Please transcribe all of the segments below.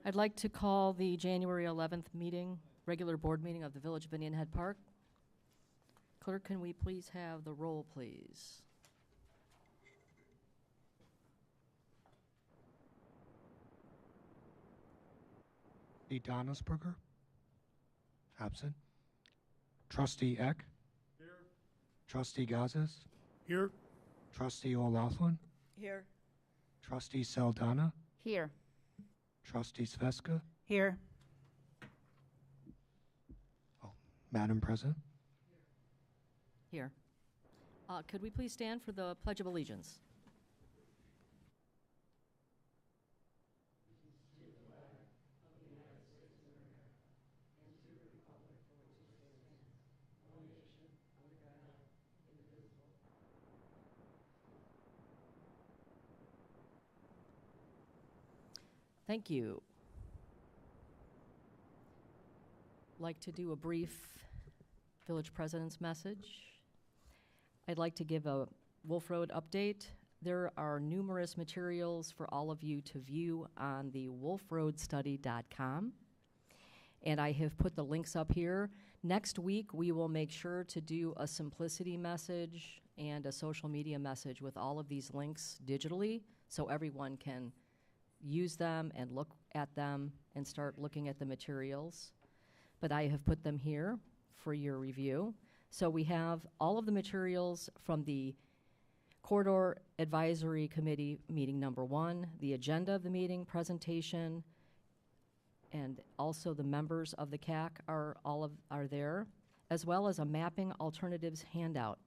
I'd like to call the January 11th meeting, regular board meeting of the Village of Indian Head Park. Clerk, can we please have the roll, please? Trustee Donnesberger? Absent. Trustee Eck? Here. Trustee Gazis? Here. Trustee O'Laughlin? Here. Trustee Saldana? Here. Trustee Sveska? Here. Madam President? Here. Could we please stand for the Pledge of Allegiance? Thank you. Like to do a brief village president's message. I'd like to give a Wolf Road update. There are numerous materials for all of you to view on the wolfroadstudy.com. And I have put the links up here. Next week, we will make sure to do a simplicity message and a social media message with all of these links digitally so everyone can use them and look at them and start looking at the materials. But I have put them here for your review. So we have all of the materials from the Corridor Advisory Committee meeting number 1, the agenda of the meeting presentation, and also the members of the CAC are there, as well as a mapping alternatives handout.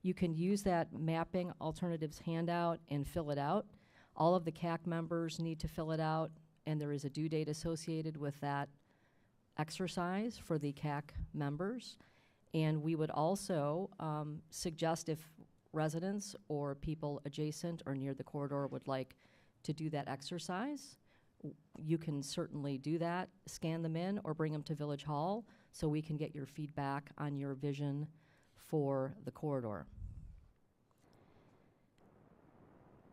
You can use that mapping alternatives handout and fill it out. All of the CAC members need to fill it out, and there is a due date associated with that exercise for the CAC members. And we would also suggest if residents or people adjacent or near the corridor would like to do that exercise, you can certainly do that, scan them in or bring them to Village Hall so we can get your feedback on your vision for the corridor.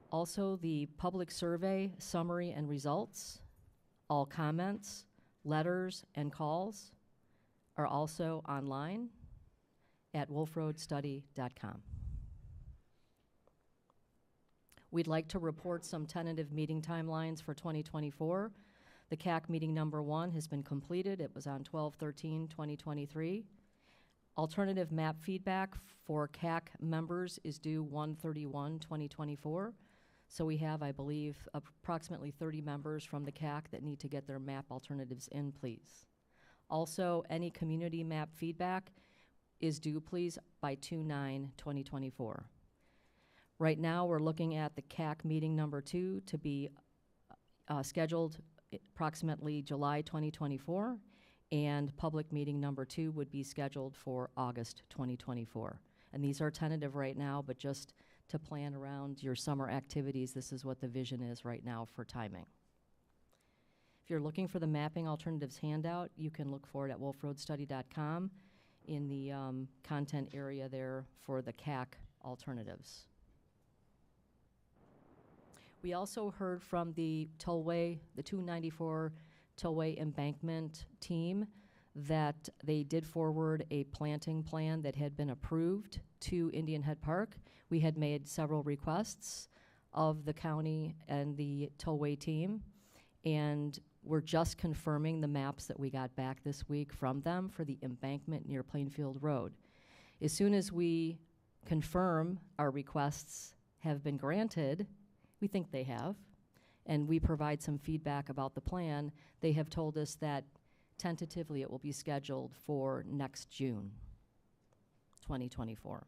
Also, the public survey summary and results, all comments, letters, and calls are also online at wolfroadstudy.com. We'd like to report some tentative meeting timelines for 2024. The CAC meeting number 1 has been completed. It was on 12/13/2023. Alternative map feedback for CAC members is due 1/31/2024. So we have, I believe, approximately 30 members from the CAC that need to get their map alternatives in, please. Also, any community map feedback is due, please, by 2/9/2024. Right now, we're looking at the CAC meeting number 2 to be scheduled approximately July 2024, and public meeting number 2 would be scheduled for August 2024. And these are tentative right now, but just to plan around your summer activities, this is what the vision is right now for timing. If you're looking for the mapping alternatives handout, you can look for it at wolfroadstudy.com in the content area there for the CAC alternatives. We also heard from the tollway, the 294 tollway embankment team, that they did forward a planting plan that had been approved to Indian Head Park. We had made several requests of the county and the tollway team, and we're just confirming the maps that we got back this week from them for the embankment near Plainfield Road. As soon as we confirm our requests have been granted, we think they have, and we provide some feedback about the plan, they have told us that tentatively it will be scheduled for next June 2024.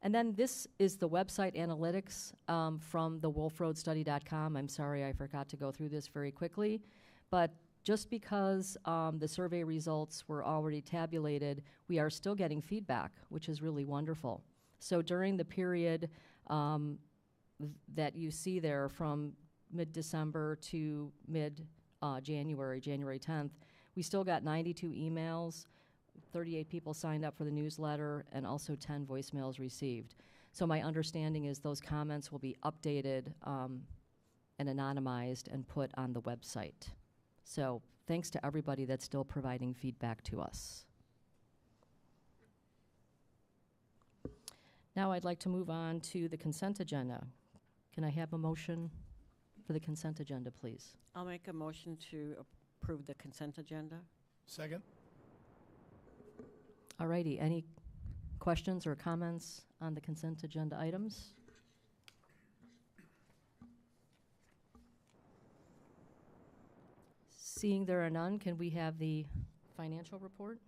And then this is the website analytics from the wolfroadstudy.com. I'm sorry I forgot to go through this very quickly, but just because the survey results were already tabulated, we are still getting feedback, which is really wonderful. So during the period that you see there from mid-December to mid-January, January 10th, we still got 92 emails, 38 people signed up for the newsletter, and also 10 voicemails received. So my understanding is those comments will be updated and anonymized and put on the website. So thanks to everybody that's still providing feedback to us. Now I'd like to move on to the consent agenda. Can I have a motion for the consent agenda, please? I'll make a motion to approve the consent agenda. Second. All righty, any questions or comments on the consent agenda items? Seeing there are none, can we have the financial report?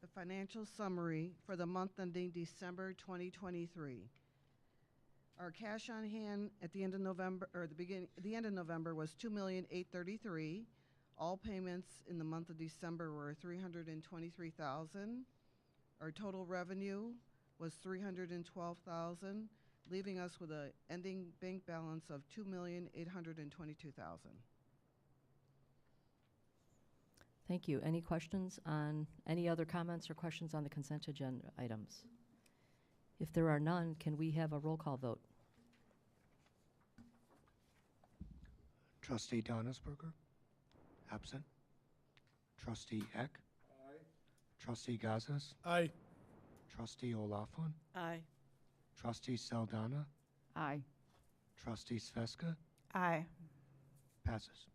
The financial summary for the month ending December 2023. Our cash on hand at the end of November, or the end of November was $2,833,000. All payments in the month of December were $323,000. Our total revenue was $312,000, leaving us with an ending bank balance of $2,822,000. Thank you. Any questions on, any other comments or questions on the consent agenda items? If there are none, can we have a roll call vote? Trustee Donnersberger? Absent. Trustee Eck? Aye. Trustee Gazis? Aye. Trustee O'Laughlin? Aye. Trustee Saldana? Aye. Trustee Sveska? Aye. Passes.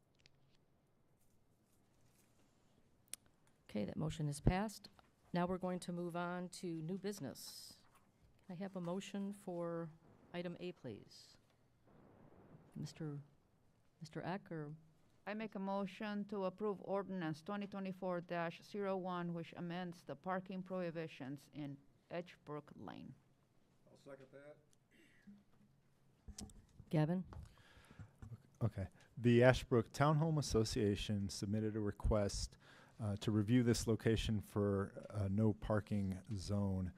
Okay, that motion is passed. Now we're going to move on to new business. Can I have a motion for item A, please? Mr. Eck, or I make a motion to approve ordinance 2024-01, which amends the parking prohibitions in Edgebrook Lane. I'll second that. Gavin? Okay. The Ashbrook Townhome Association submitted a request to review this location for a no parking zone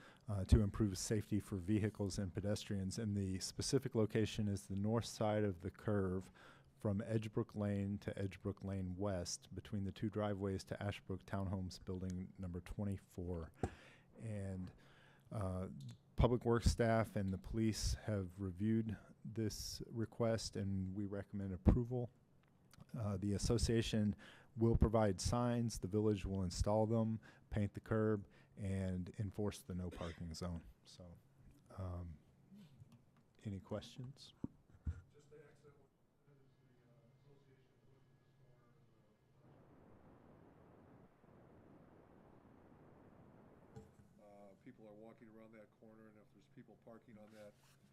to improve safety for vehicles and pedestrians. And the specific location is the north side of the curve from Edgebrook Lane to Edgebrook Lane West, between the two driveways to Ashbrook Townhomes Building number 24. And Public Works staff and the police have reviewed this request, and we recommend approval. The association will provide signs, the village will install them, paint the curb, and enforce the no parking zone. So, any questions? People are walking around that corner, and if there's people parking on that,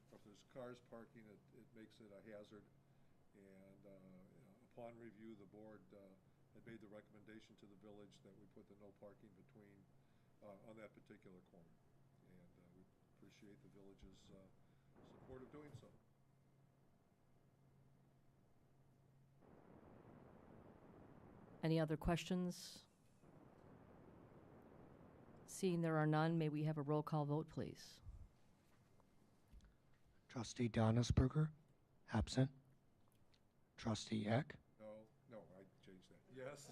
or if there's cars parking, it makes it a hazard. And upon review, the board had made the recommendation to the village that we put the no parking between, on that particular corner. And we appreciate the village's support of doing so. Any other questions? Seeing there are none, may we have a roll call vote, please? Trustee Donnersberger? Absent. Trustee Eck? No, I changed that. Yes.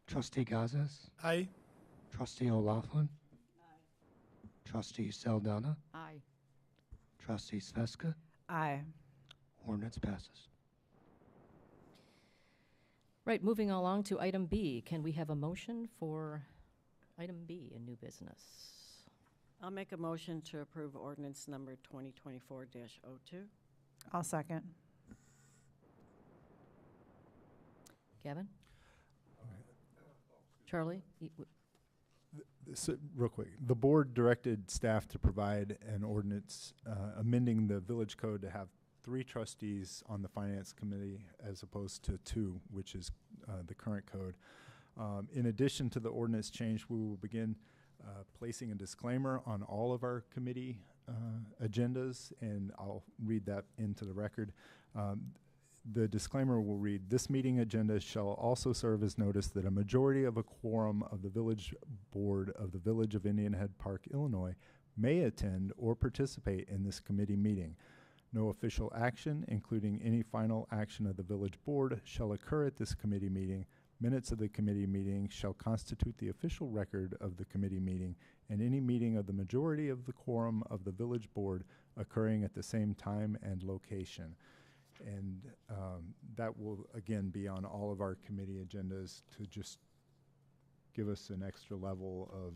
Trustee Gazis? Aye. Trustee O'Laughlin? Trustee Saldana? Aye. Trustee Sveska? Aye. Ordinance passes. Right, moving along to item B. Can we have a motion for item B in new business? I'll make a motion to approve ordinance number 2024-02. I'll second. Gavin? Charlie? So, real quick, the board directed staff to provide an ordinance amending the village code to have 3 trustees on the finance committee as opposed to 2, which is the current code. In addition to the ordinance change, we will begin placing a disclaimer on all of our committee agendas, and I'll read that into the record. The disclaimer will read, "This meeting agenda shall also serve as notice that a majority of a quorum of the village board of the Village of Indian Head Park, Illinois, may attend or participate in this committee meeting. No official action, including any final action of the village board, shall occur at this committee meeting. Minutes of the committee meeting shall constitute the official record of the committee meeting and any meeting of the majority of the quorum of the village board occurring at the same time and location. And that will, again, be on all of our committee agendas to just give us an extra level of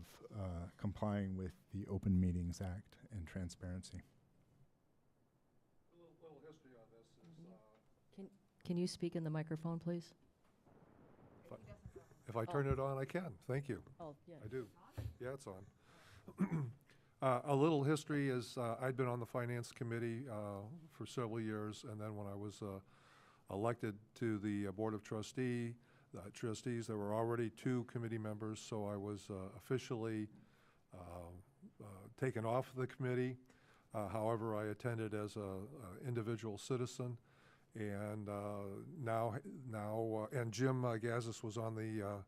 complying with the Open Meetings Act and transparency. A little history on this is, Can you speak in the microphone, please? if I turn it on, I can. Thank you. Oh, yeah. I do. Yeah, it's on. A little history is I'd been on the Finance Committee for several years, and then when I was elected to the Board of Trustees, there were already 2 committee members, so I was officially taken off the committee. However, I attended as an individual citizen, and and Jim Gazis was on the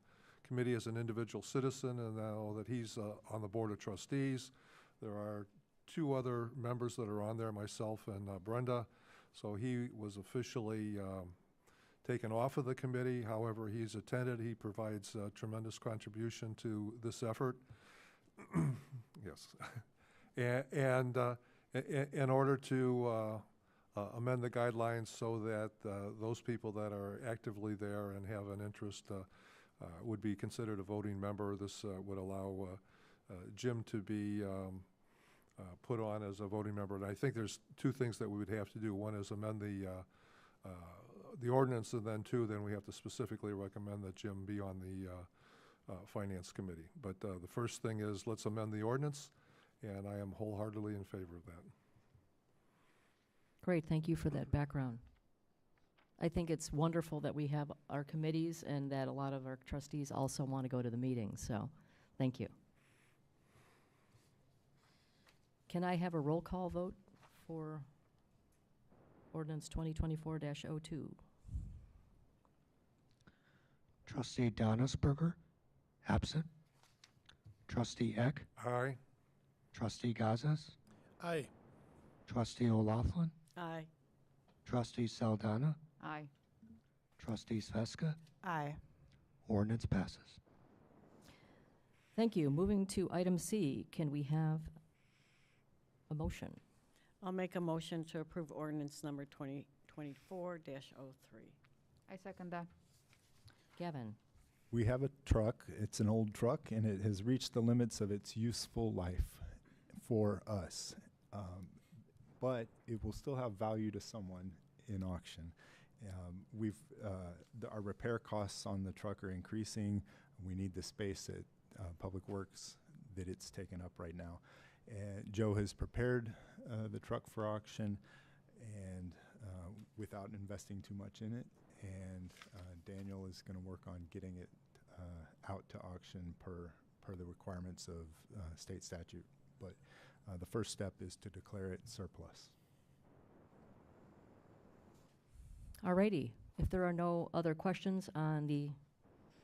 committee as an individual citizen, and now that he's on the Board of Trustees, there are 2 other members that are on there, myself and Brenda. So he was officially taken off of the committee. However, he's attended. He provides a tremendous contribution to this effort. Yes. And in order to amend the guidelines so that those people that are actively there and have an interest would be considered a voting member, this would allow Jim to be put on as a voting member. And I think there's 2 things that we would have to do. One is amend the ordinance, and then 2, then we have to specifically recommend that Jim be on the Finance Committee. But the first thing is, let's amend the ordinance, and I am wholeheartedly in favor of that. Great, thank you for that background. I think it's wonderful that we have our committees and that a lot of our trustees also want to go to the meetings, so thank you. Can I have a roll call vote for ordinance 2024-02? Trustee Donnersberger, absent. Trustee Eck, Aye. Trustee Gazas, Aye. Trustee O'Laughlin, Aye. Trustee Saldana, Aye. Trustee Sveska. Aye. Ordinance passes. Thank you. Moving to item C, can we have a motion? I'll make a motion to approve ordinance number 2024-03. I second that. Gavin? We have a truck. It's an old truck, and it has reached the limits of its useful life for us. But it will still have value to someone in auction. Our repair costs on the truck are increasing. We need the space at Public Works that it's taken up right now. And Joe has prepared the truck for auction, and without investing too much in it. And Daniel is going to work on getting it out to auction per the requirements of state statute. But the first step is to declare it surplus. Alrighty. If there are no other questions on the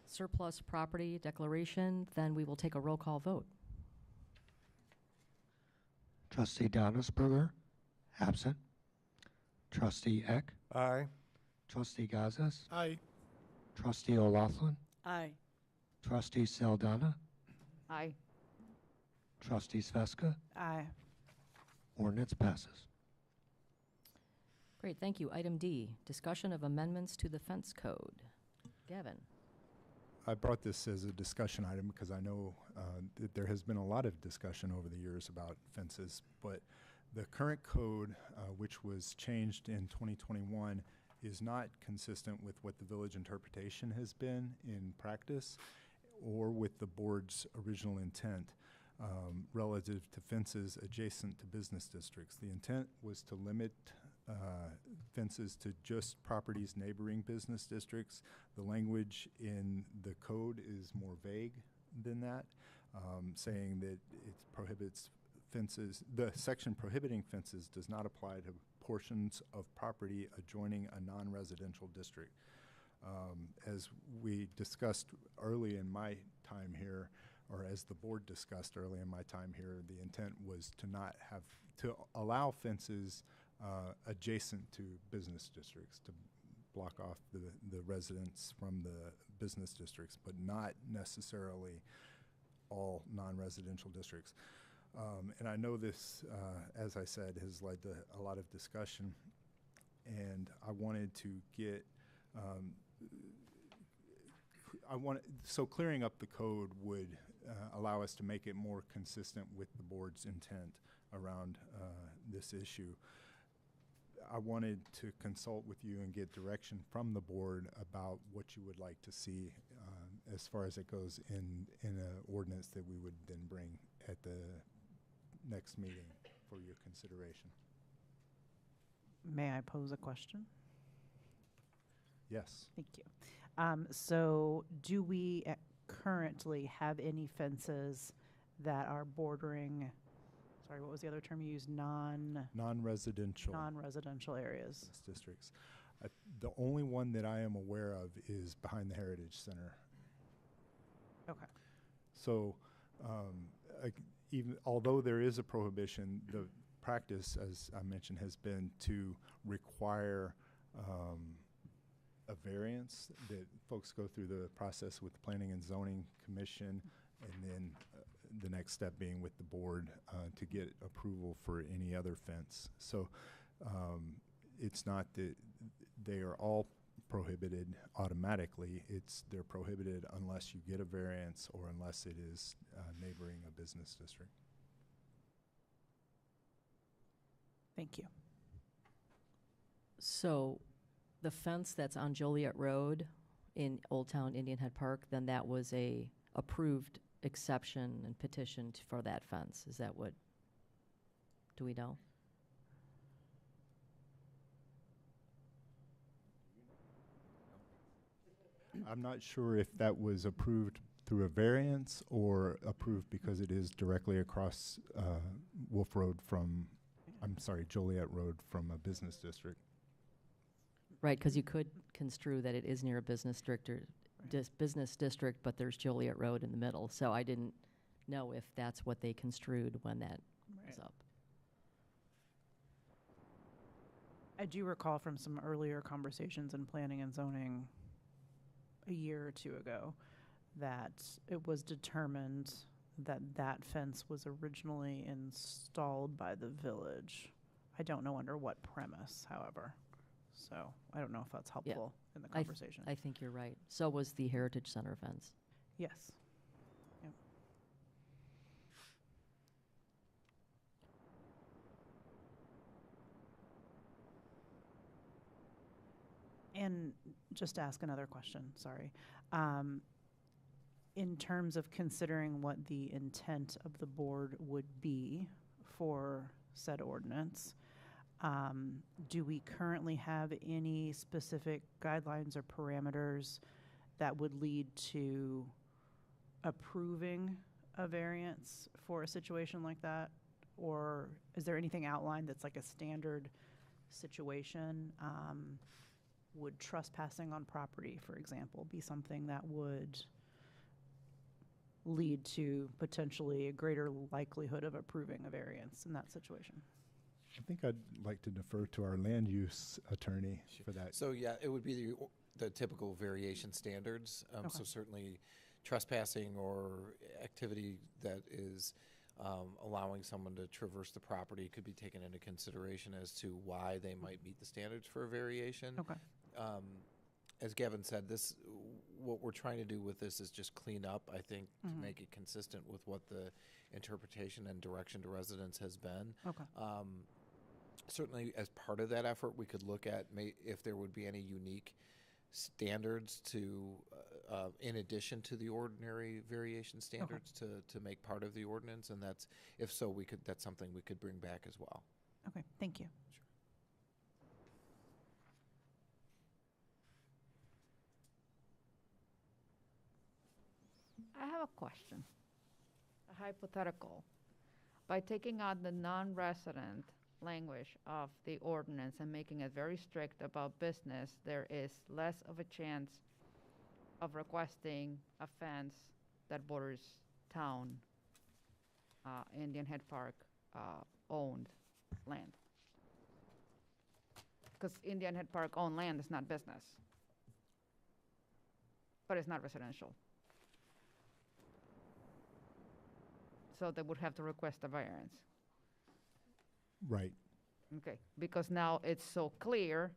surplus property declaration, then we will take a roll call vote. Trustee Donnersberger, absent. Trustee Eck, Aye. Trustee Gazas, Aye. Trustee O'Laughlin, Aye. Trustee Saldana, Aye. Trustee Sveska. Aye. Ordinance passes. Great, thank you. Item D, discussion of amendments to the fence code. Gavin? I brought this as a discussion item because I know that there has been a lot of discussion over the years about fences, but the current code, which was changed in 2021, is not consistent with what the village interpretation has been in practice or with the board's original intent relative to fences adjacent to business districts. The intent was to limit fences to just properties neighboring business districts. The language in the code is more vague than that, saying that it prohibits fences. The section prohibiting fences does not apply to portions of property adjoining a non-residential district. As we discussed early in my time here, or as the board discussed early in my time here, the intent was to not have, to allow fences adjacent to business districts, to block off the residents from the business districts, but not necessarily all non-residential districts. And I know this, as I said, has led to a lot of discussion, and I wanted to get, so clearing up the code would allow us to make it more consistent with the board's intent around this issue. I wanted to consult with you and get direction from the board about what you would like to see as far as it goes in an ordinance that we would then bring at the next meeting for your consideration. May I pose a question? Yes. Thank you. So do we currently have any fences that are bordering, sorry, what was the other term you used? Non-residential Non-residential areas. business districts. The only one that I am aware of is behind the Heritage Center. Okay. So even although there is a prohibition, the practice, as I mentioned, has been to require a variance, that folks go through the process with the Planning and Zoning Commission, and then the next step being with the board to get approval for any other fence. So it's not that they are all prohibited automatically. They're prohibited unless you get a variance or unless it is neighboring a business district. Thank you. So the fence that's on Joliet Road in Old Town Indian Head Park, then that was a approved exception and petition for that fence. Is that what, do we know? I'm not sure if that was approved through a variance or approved because it is directly across Wolf Road from, I'm sorry, Joliet Road from a business district. Right, because you could construe that it is near a business district or business district, but there's Joliet Road in the middle. So I didn't know if that's what they construed when that was up. I do recall from some earlier conversations in planning and zoning a year or two ago that it was determined that that fence was originally installed by the village. I don't know under what premise, however. So I don't know if that's helpful in the conversation. I think you're right. So was the Heritage Center fence. Yes. Yep. And just to ask another question, sorry. In terms of considering what the intent of the board would be for said ordinance, do we currently have any specific guidelines or parameters that would lead to approving a variance for a situation like that? Or is there anything outlined that's like a standard situation? Would trespassing on property, for example, be something that would lead to potentially a greater likelihood of approving a variance in that situation? I think I'd like to defer to our land use attorney for that. So yeah, it would be the typical variation standards. Okay. So certainly trespassing or activity that is allowing someone to traverse the property could be taken into consideration as to why they might meet the standards for a variation. Okay. As Gavin said, what we're trying to do with this is just clean up, I think, to make it consistent with what the interpretation and direction to residents has been. Okay. Certainly, as part of that effort, we could look at if there would be any unique standards to, in addition to the ordinary variation standards, to make part of the ordinance, and if so, that's something we could bring back as well. Okay, thank you. I have a question, a hypothetical. By taking out the non-resident language of the ordinance and making it very strict about business, there is less of a chance of requesting a fence that borders town, Indian Head Park owned land. Because Indian Head Park owned land is not business. But it's not residential. So they would have to request a variance. Right. Okay, because now it's so clear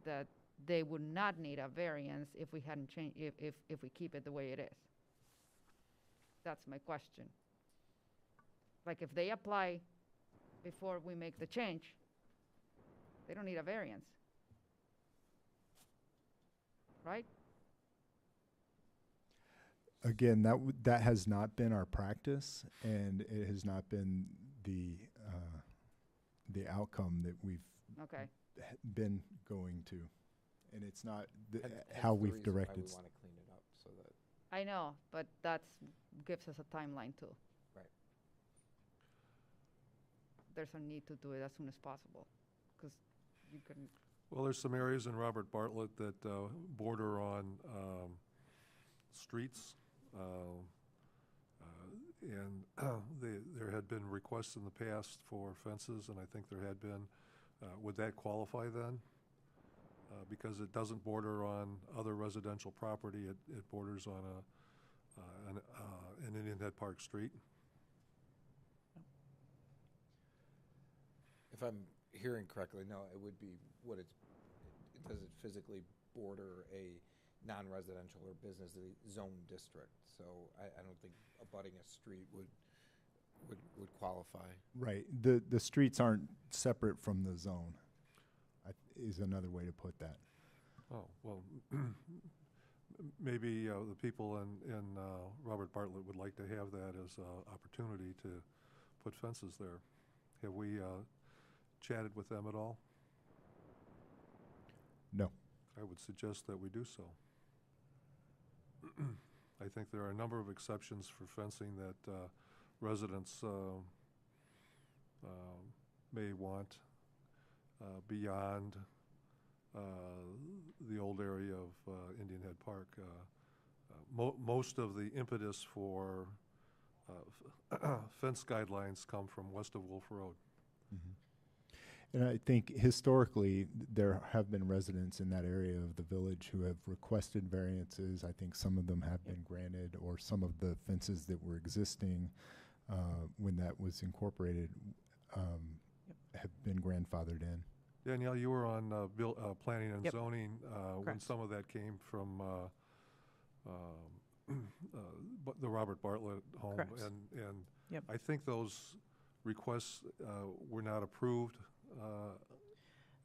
that they would not need a variance if we hadn't changed, if we keep it the way it is. That's my question. Like, if they apply before we make the change, they don't need a variance. Right? Again, that has not been our practice, and it has not been the outcome that we've Okay. been going to, and it's not Hence how the we've reason why directed. we want to clean it up so that, I know, but that gives us a timeline too. right. There's a need to do it as soon as possible, because you can, Well, there's some areas in Robert Bartlett that border on streets, and there had been requests in the past for fences, and I think there had been. Would that qualify then? Because it doesn't border on other residential property, it borders on an Indian Head Park street. If I'm hearing correctly, no, it would be does it physically border a non-residential or business zone district? So I don't think abutting a street would qualify. Right. The streets aren't separate from the zone, is another way to put that. Oh, well, maybe the people in Robert Bartlett would like to have that as an opportunity to put fences there. Have we chatted with them at all? No. I would suggest that we do so. I think there are a number of exceptions for fencing that residents may want beyond the old area of Indian Head Park. Most of the impetus for fence guidelines come from west of Wolf Road. Mm-hmm. And I think historically there have been residents in that area of the village who have requested variances. I think some of them have been granted, or some of the fences that were existing when that was incorporated have been grandfathered in. Danielle, you were on planning and Yep. zoning when Correct. some of that came from the Robert Bartlett home. Correct. And Yep. I think those requests were not approved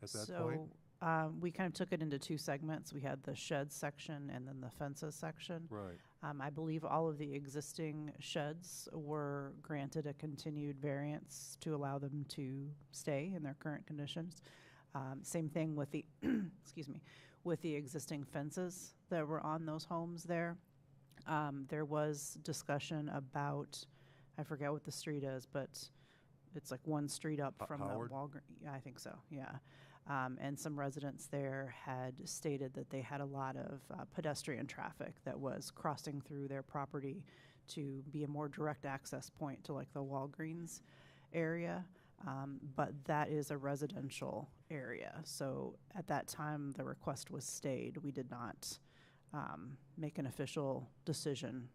at that point. So we kind of took it into two segments. We had the shed section and then the fences section. Right. I believe all of the existing sheds were granted a continued variance to allow them to stay in their current conditions. Same thing with the, excuse me, with the existing fences that were on those homes there. There was discussion about, I forget what the street is, but it's like one street up from Howard? the Walgreens. Yeah, I think so, yeah. And some residents there had stated that they had a lot of pedestrian traffic that was crossing through their property to be a more direct access point to like the Walgreens area. But that is a residential area. So at that time, the request was stayed. We did not make an official decision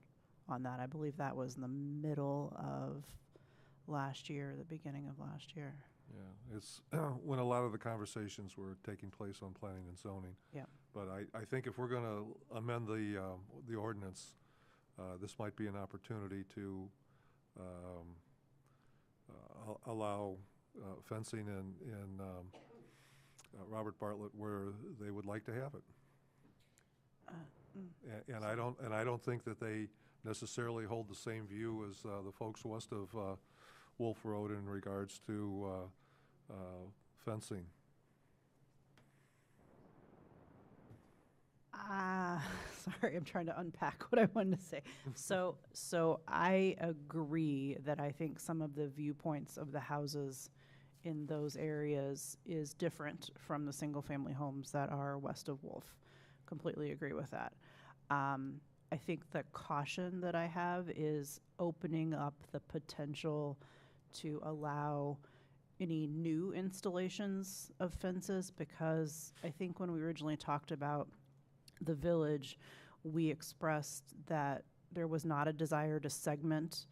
on that. I believe that was in the middle of last year, the beginning of last year. Yeah, it's when a lot of the conversations were taking place on planning and zoning. Yeah. But I think if we're going to amend the ordinance, this might be an opportunity to allow fencing in Robert Bartlett where they would like to have it. And I don't think that they necessarily hold the same view as the folks west of Wolf Road in regards to fencing. Sorry, I'm trying to unpack what I wanted to say. So I agree that I think some of the viewpoints of the houses in those areas is different from the single-family homes that are west of Wolf. Completely agree with that. I think the caution that I have is opening up the potential to allow any new installations of fences, because I think when we originally talked about the village, we expressed that there was not a desire to segment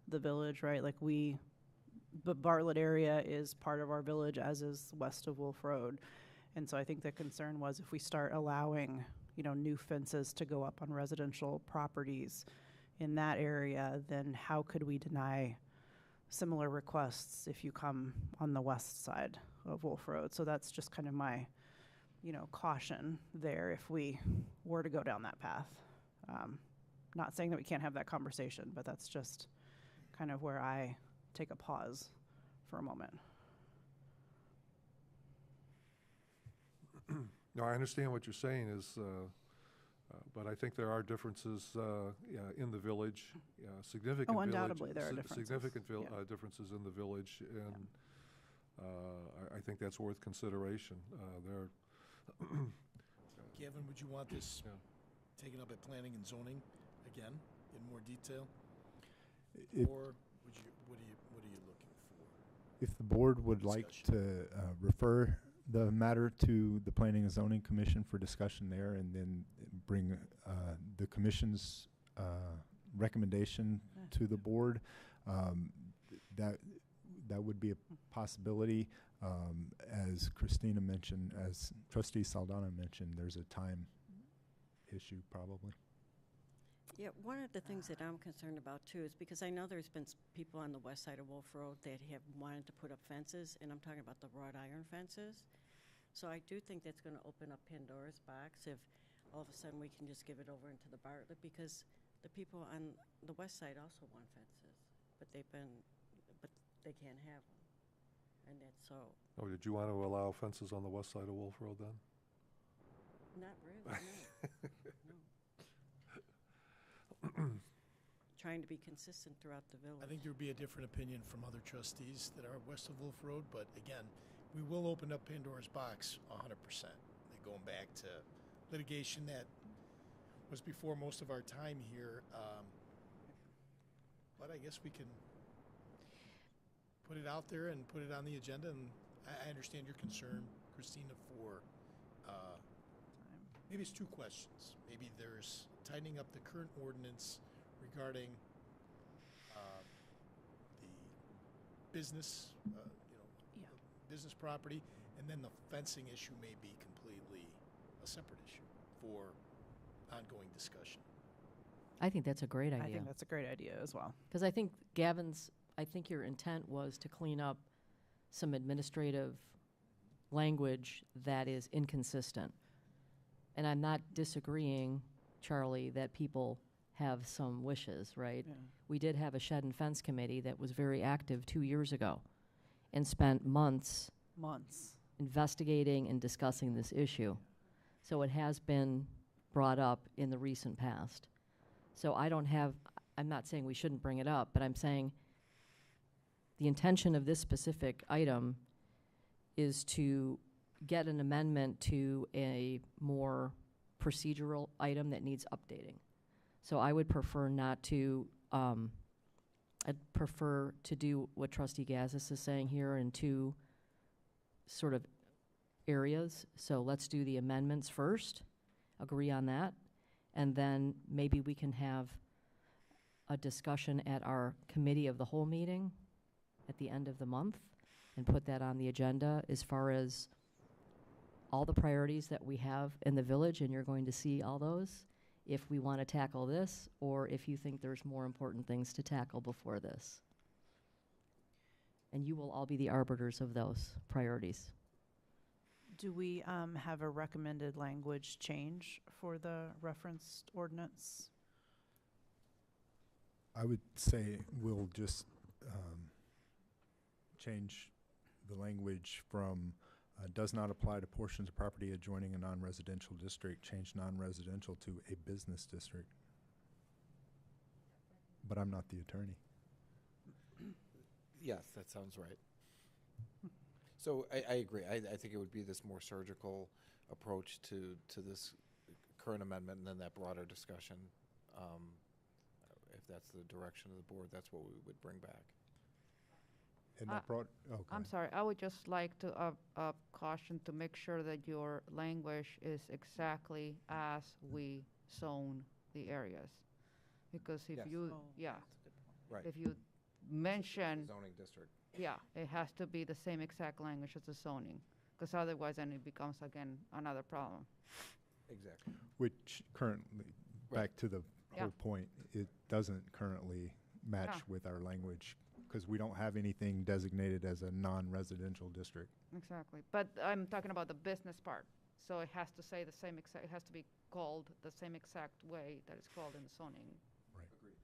the village, right? Like the Bartlett area is part of our village, as is west of Wolf Road. And so I think the concern was if we start allowing, new fences to go up on residential properties in that area, then how could we deny similar requests if you come on the west side of Wolf Road? So that's just kind of my, caution there if we were to go down that path. Not saying that we can't have that conversation, but that's just kind of where I take a pause for a moment. No, I understand what you're saying is, but I think there are differences in the village, significant Oh, undoubtedly there are differences. significant Yeah. differences in the village, and I think that's worth consideration. There. Gavin, would you want this Yeah. taken up at planning and zoning again in more detail? If, Or what are you looking for? if the board would like to refer the matter to the Planning and Zoning Commission for discussion there, and then bring the commission's recommendation to the board, that would be a possibility. As Christina mentioned, as Trustee Saldana mentioned, there's a time issue probably. Yeah, one of the things that I'm concerned about too is because I know there's been people on the west side of Wolf Road that have wanted to put up fences, and I'm talking about the wrought iron fences. So I do think that's going to open up Pandora's box if all of a sudden we can just give it over into the Bartlett, because the people on the west side also want fences, but they can't have them, and that's so. Oh, did you want to allow fences on the west side of Wolf Road then? Not really, no. Trying to be consistent throughout the village. I think there would be a different opinion from other trustees that are west of Wolf Road, but again, we will open up Pandora's box 100%. Like going back to litigation that was before most of our time here, but I guess we can put it out there and put it on the agenda, and I understand your concern, Christina, for maybe it's two questions. Maybe there's tightening up the current ordinance regarding the business, business property, and then the fencing issue may be completely a separate issue for ongoing discussion. I think that's a great idea. I think that's a great idea as well. Because I think your intent was to clean up some administrative language that is inconsistent. And I'm not disagreeing, Charlie, that people have some wishes, right? Yeah. We did have a shed and fence committee that was very active 2 years ago and spent months investigating and discussing this issue. So it has been brought up in the recent past. So I'm not saying we shouldn't bring it up, but I'm saying the intention of this specific item is to get an amendment to a more procedural item that needs updating. So I would prefer not to, I'd prefer to do what Trustee Gazis is saying here in two sort of areas. So let's do the amendments first, agree on that, and then maybe we can have a discussion at our committee of the whole meeting at the end of the month and put that on the agenda as far as all the priorities that we have in the village, and you're going to see all those if we want to tackle this, or if you think there's more important things to tackle before this. And you will all be the arbiters of those priorities. Do we have a recommended language change for the referenced ordinance? I would say we'll just change the language from does not apply to portions of property adjoining a non-residential district, change non-residential to a business district. But I'm not the attorney. Yes, that sounds right. So I agree. I think it would be this more surgical approach to this current amendment, and then that broader discussion. If that's the direction of the board, that's what we would bring back. And that brought, I'm sorry, I would just like to caution to make sure that your language is exactly as we zone the areas. Because if Yes. you, Oh, yeah, Right. if you mention, Zoning district. yeah, it has to be the same exact language as the zoning. Because otherwise then it becomes again another problem. Exactly. which currently, Right. back to the Yeah. whole point, it doesn't currently match Yeah. with our language because we don't have anything designated as a non-residential district. Exactly. But I'm talking about the business part. So it has to say the same exact, it has to be called the same exact way that it's called in the zoning. Agreed.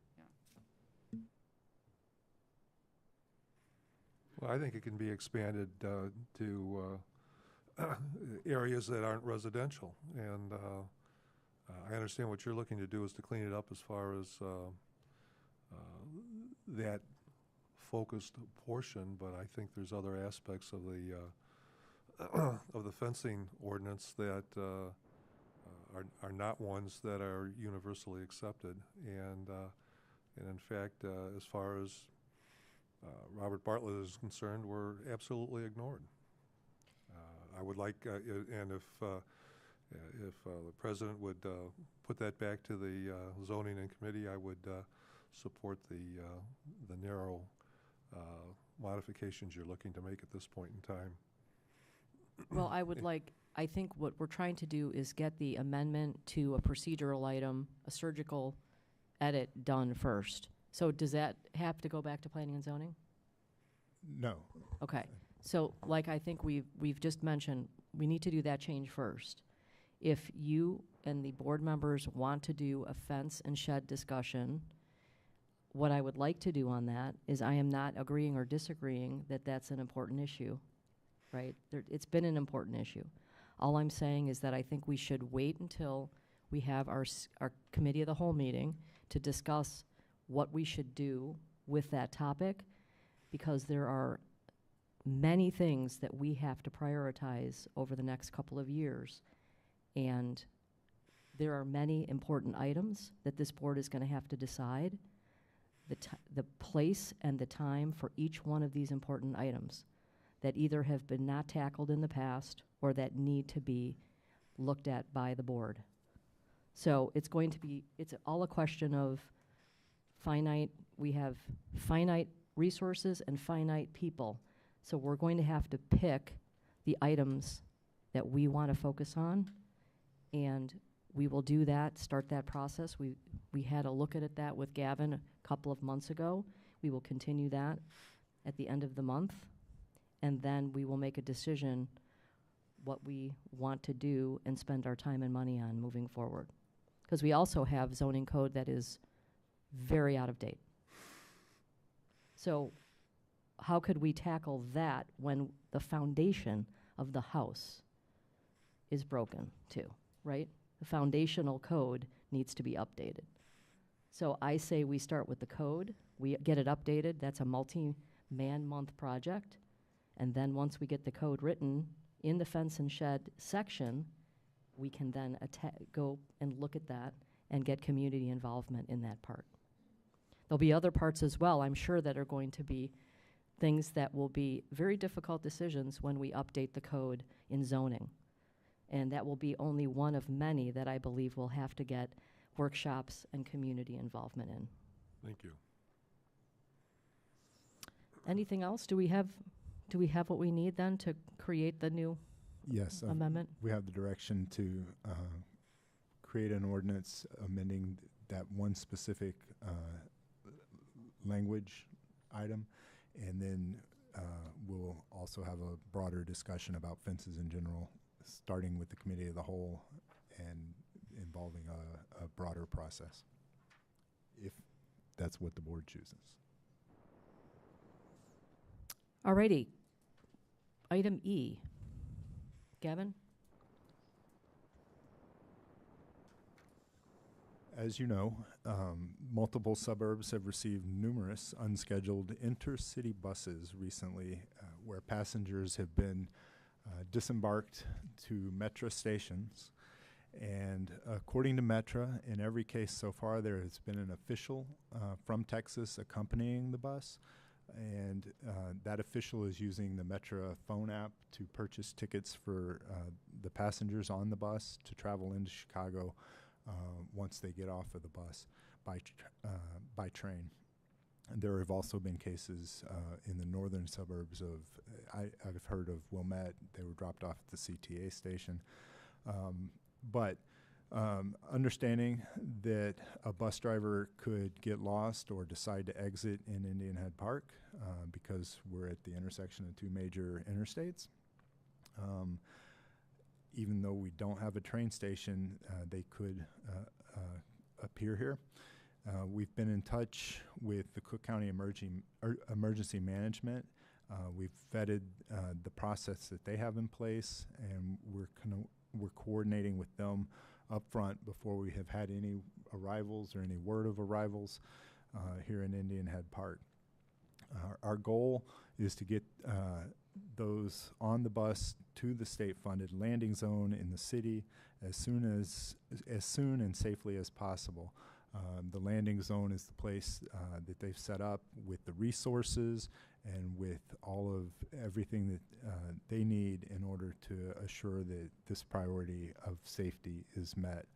Well, I think it can be expanded to areas that aren't residential. And I understand what you're looking to do is to clean it up as far as that focused portion, but I think there's other aspects of the of the fencing ordinance that are not ones that are universally accepted. And in fact, as far as Robert Bartlett is concerned, were absolutely ignored. I would like, and if the president would put that back to the zoning and committee, I would support the narrow modifications you're looking to make at this point in time. Well, I think what we're trying to do is get the amendment to a procedural item, a surgical edit done first. So does that have to go back to planning and zoning? No. Okay, so like I think we've just mentioned, we need to do that change first. If you and the board members want to do a fence and shed discussion, what I would like to do on that is I am not agreeing or disagreeing that that's an important issue, right? It's been an important issue. All I'm saying is that I think we should wait until we have our committee of the whole meeting to discuss what we should do with that topic, because there are many things that we have to prioritize over the next couple of years. And there are many important items that this board is going to have to decide the place and the time for each one of these important items that either have been not tackled in the past or that need to be looked at by the board. So it's all a question of we have finite resources and finite people. So we're going to have to pick the items that we want to focus on, and we will do that, start that process. We had a look at that with Gavin a couple of months ago. We will continue that at the end of the month, and then we will make a decision what we want to do and spend our time and money on moving forward. Because we also have zoning code that is very out of date. So how could we tackle that when the foundation of the house is broken too, right? The foundational code needs to be updated. So I say we start with the code, we get it updated, that's a multi-man-month project, and then once we get the code written in the fence and shed section, we can then go and look at that and get community involvement in that part. There'll be other parts as well, I'm sure, that are going to be things that will be very difficult decisions when we update the code in zoning. And that will be only one of many that I believe will have to get workshops and community involvement in. Thank you. Anything else? Do we have what we need then to create the new Yes. amendment? We have the direction to create an ordinance amending that one specific language item, and then we'll also have a broader discussion about fences in general, starting with the committee of the whole and involving a broader process, if that's what the board chooses. Alrighty. Item E. Gavin? As you know, multiple suburbs have received numerous unscheduled intercity buses recently where passengers have been disembarked to Metra stations. And according to Metra, in every case so far, there has been an official from Texas accompanying the bus. and that official is using the Metra phone app to purchase tickets for the passengers on the bus to travel into Chicago once they get off of the bus by train. And there have also been cases in the northern suburbs of, I've heard of Wilmette, they were dropped off at the CTA station. But understanding that a bus driver could get lost or decide to exit in Indian Head Park because we're at the intersection of two major interstates. Even though we don't have a train station, they could appear here. We've been in touch with the Cook County Emergency Management. We've vetted the process that they have in place, and we're coordinating with them up front before we have had any arrivals or any word of arrivals here in Indian Head Park. Our goal is to get those on the bus to the state-funded landing zone in the city as soon and safely as possible. The landing zone is the place that they've set up with the resources and with all of everything that they need in order to assure that this priority of safety is met.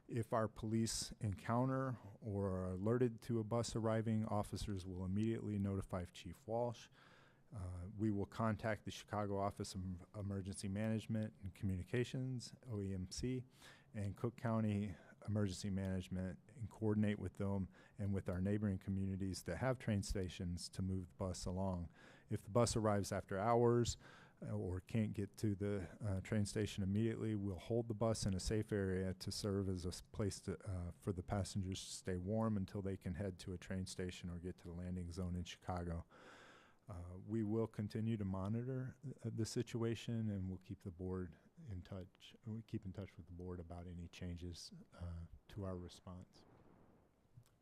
If our police encounter or are alerted to a bus arriving, officers will immediately notify Chief Walsh. We will contact the Chicago Office of Emergency Management and Communications, OEMC, and Cook County Emergency Management and coordinate with them and with our neighboring communities that have train stations to move the bus along. If the bus arrives after hours or can't get to the train station immediately, we'll hold the bus in a safe area to serve as a place to, for the passengers to stay warm until they can head to a train station or get to the landing zone in Chicago. We will continue to monitor the situation, and we'll keep the board in touch. We keep in touch with the board about any changes to our response.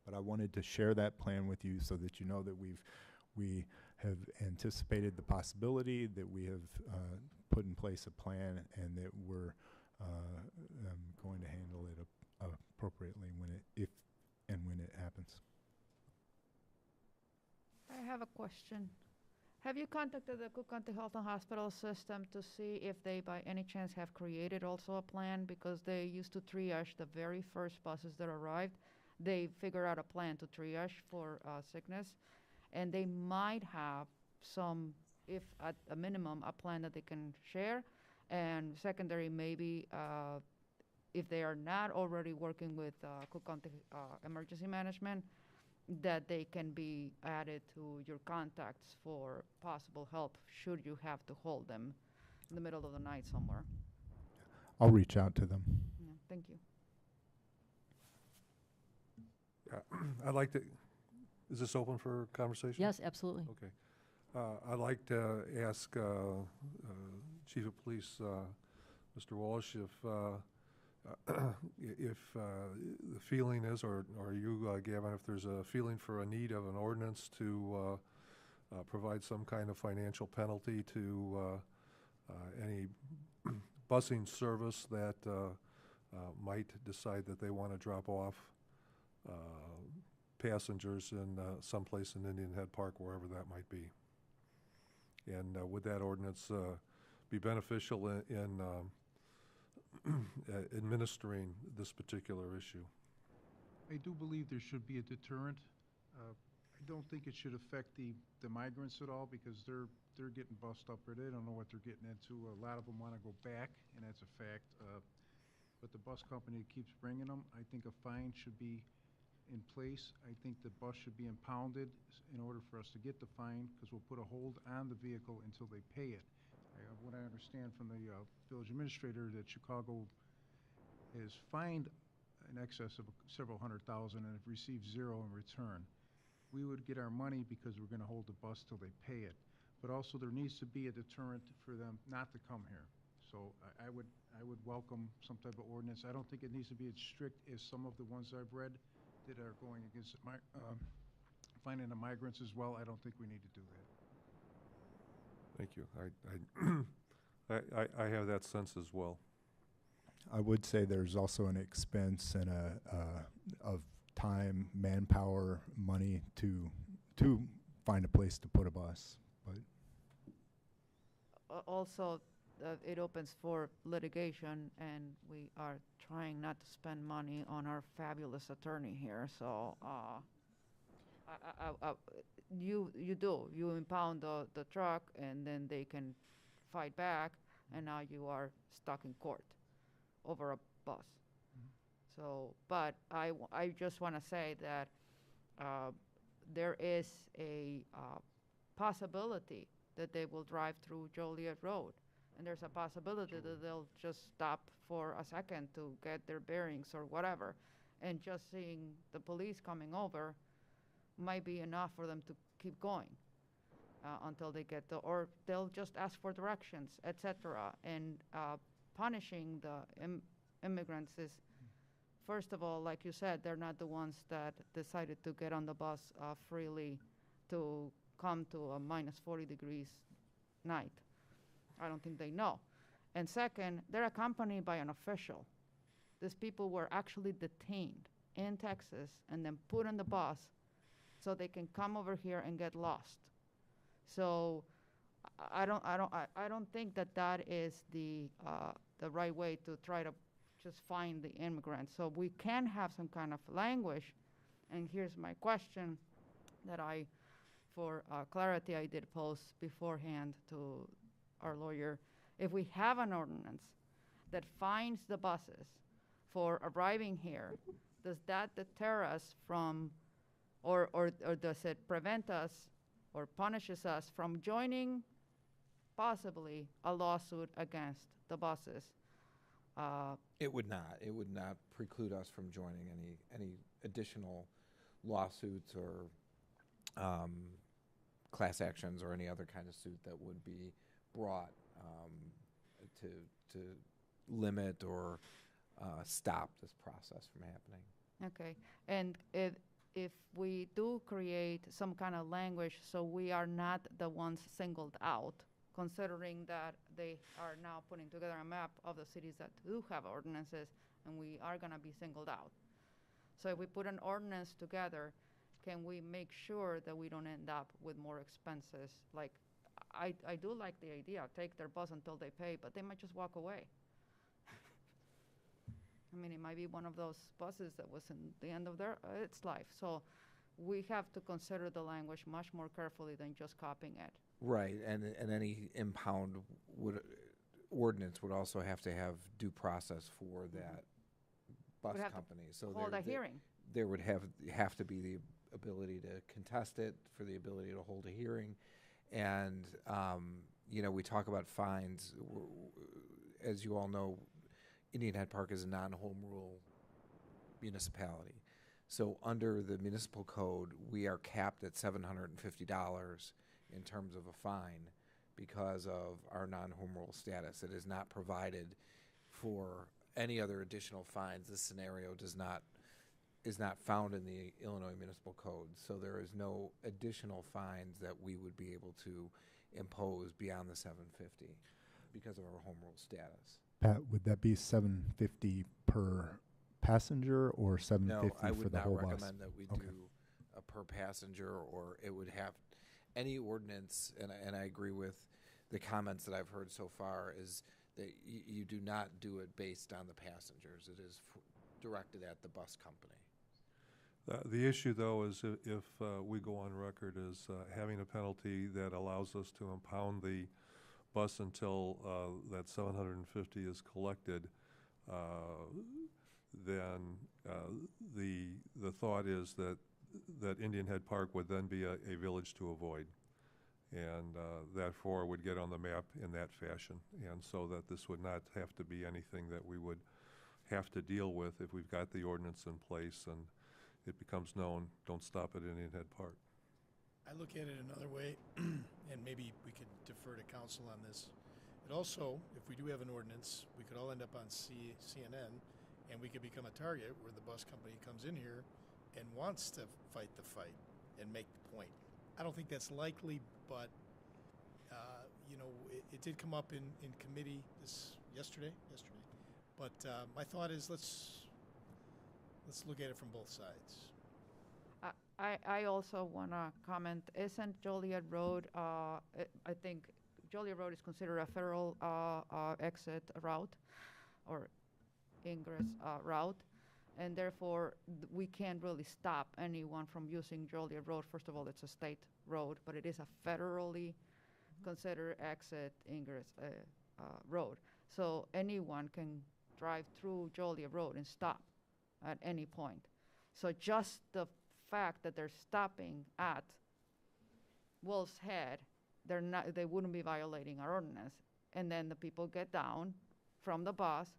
But I wanted to share that plan with you so that you know that we have anticipated the possibility, that we have put in place a plan, and that we're going to handle it appropriately if and when it happens. I have a question. Have you contacted the Cook County Health and Hospital System to see if they by any chance have created also a plan? Because they used to triage the very first buses that arrived. They figure out a plan to triage for sickness, and they might have some, if at a minimum, a plan that they can share, and secondary maybe if they are not already working with Cook County Emergency Management, that they can be added to your contacts for possible help should you have to hold them in the middle of the night somewhere. I'll reach out to them. Yeah, thank you. I'd like to, is this open for conversation? Yes, absolutely. Okay. I'd like to ask Chief of Police, Mr. Walsh, if the feeling is, or you, Gavin, if there's a feeling for a need of an ordinance to provide some kind of financial penalty to any busing service that might decide that they want to drop off passengers in someplace in Indian Head Park, wherever that might be. And would that ordinance be beneficial in administering this particular issue? I do believe there should be a deterrent. I don't think it should affect the migrants at all, because they're getting bussed up, or they don't know what they're getting into. A lot of them want to go back, and that's a fact. But the bus company keeps bringing them. I think a fine should be in place. I think the bus should be impounded in order for us to get the fine, because we'll put a hold on the vehicle until they pay it. What I understand from the village administrator, that Chicago has fined in excess of several $100,000 and have received zero in return. We would get our money because we're going to hold the bus till they pay it. But also there needs to be a deterrent for them not to come here. So I would welcome some type of ordinance. I don't think it needs to be as strict as some of the ones I've read that are going against finding the migrants as well. I don't think we need to do that. Thank you. I have that sense as well. I would say there's also an expense and of time, manpower, money to find a place to put a bus. But Also, it opens for litigation, and we are trying not to spend money on our fabulous attorney here. So you impound the truck, and then they can fight back, and now you are stuck in court over a bus. So, but I just want to say that there is a possibility that they will drive through Joliet Road. And there's a possibility that they'll just stop for a second to get their bearings or whatever. And just seeing the police coming over might be enough for them to keep going until they get or they'll just ask for directions, etc. And punishing the immigrants is, first of all, like you said, they're not the ones that decided to get on the bus freely to come to a minus 40 degrees night. I don't think they know. And second, they're accompanied by an official. These people were actually detained in Texas and then put on the bus so they can come over here and get lost. So I don't think that is the right way to try to just find the immigrants. So we can have some kind of language. And here's my question that for clarity, I did post beforehand to our lawyer. If we have an ordinance that fines the buses for arriving here, does that deter us from, or does it prevent us or punishes us from joining possibly a lawsuit against the buses? It would not. It would not preclude us from joining any additional lawsuits or class actions or any other kind of suit that would be brought to limit or stop this process from happening. Okay, and if we do create some kind of language so we are not the ones singled out, considering that they are now putting together a map of the cities that do have ordinances, and we are going to be singled out. So if we put an ordinance together, can we make sure that we don't end up with more expenses? Like, I do like the idea, take their bus until they pay, but they might just walk away. I mean, it might be one of those buses that was in the end of its life. So we have to consider the language much more carefully than just copying it. Right, and any impound ordinance would also have to have due process for that bus Would have to company. So hold a hearing. There would have to be the ability to contest it, for the ability to hold a hearing, and we talk about fines. As you all know, Indian Head Park is a non-home rule municipality. So under the municipal code, we are capped at $750 in terms of a fine because of our non-home rule status. It is not provided for any other additional fines. This scenario is not found in the Illinois Municipal Code. So there is no additional fines that we would be able to impose beyond the $750 because of our home rule status. Pat, would that be $750 per passenger or $750 No, I for would the not whole bus? recommend that we do a per passenger, or it would have any ordinance, and I agree with the comments that I've heard so far, is that you do not do it based on the passengers. It is directed at the bus company. The issue, though, is if we go on record as having a penalty that allows us to impound the bus until that $750 is collected, then the thought is that Indian Head Park would then be a village to avoid, and therefore would get on the map in that fashion, and so that this would not have to be anything that we would have to deal with if we've got the ordinance in place and it becomes known, don't stop at Indian Head Park. I look at it another way, and maybe we could defer to council on this. But also, if we do have an ordinance, we could all end up on CNN, and we could become a target where the bus company comes in here and wants to fight the fight and make the point. I don't think that's likely, but it did come up in committee yesterday. But my thought is let's look at it from both sides. I also want to comment, isn't Joliet Road, I think Joliet Road is considered a federal exit route or ingress route, and therefore we can't really stop anyone from using Joliet Road. First of all, it's a state road, but it is a federally considered exit ingress road. So anyone can drive through Joliet Road and stop at any point. So just the fact that they're stopping at Wolf's Head, they wouldn't be violating our ordinance. And then the people get down from the bus.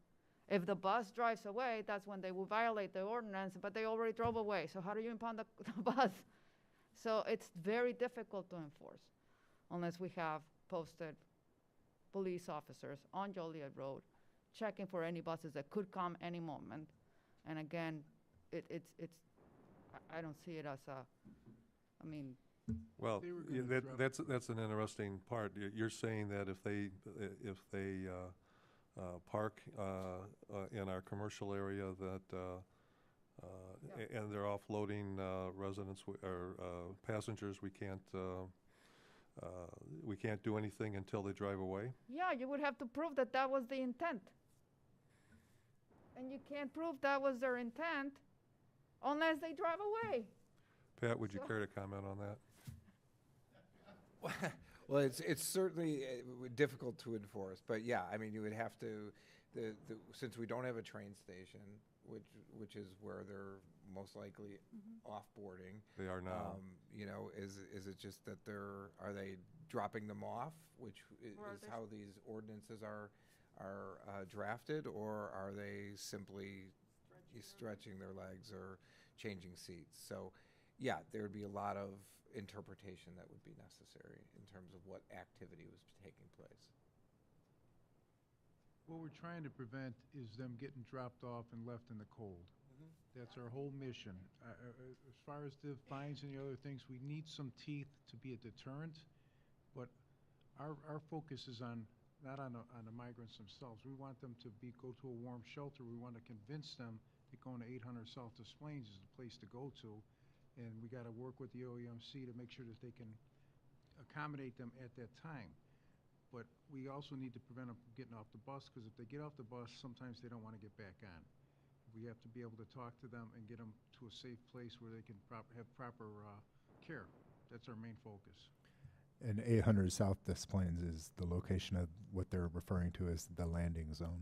If the bus drives away, that's when they will violate the ordinance, but they already drove away. So how do you impound the bus? So it's very difficult to enforce unless we have posted police officers on Joliet Road checking for any buses that could come any moment. And again, I don't see it as I mean. Well, They were yeah, gonna drop- that's an interesting part. You're saying that if they park in our commercial area that, and they're offloading residents or passengers, we can't do anything until they drive away? Yeah, you would have to prove that that was the intent. And you can't prove that was their intent unless they drive away. Pat, would you care to comment on that? Well, it's certainly difficult to enforce, but yeah, I mean, you would have to, since we don't have a train station, which is where they're most likely offboarding. They are now. You know, is it just that are they dropping them off, which is how these ordinances are drafted, or are they simply stretching their legs or changing seats? So, yeah, there would be a lot of interpretation that would be necessary in terms of what activity was taking place. What we're trying to prevent is them getting dropped off and left in the cold. That's our whole mission. As far as the fines and the other things, we need some teeth to be a deterrent, but our focus is not on the migrants themselves. We want them to go to a warm shelter. We want to convince them that going to 800 South Des Plaines is the place to go to, and we got to work with the OEMC to make sure that they can accommodate them at that time. But we also need to prevent them from getting off the bus, because if they get off the bus, sometimes they don't want to get back on. We have to be able to talk to them and get them to a safe place where they can have proper care. That's our main focus. And 800 South Des Plaines is the location of what they're referring to as the landing zone.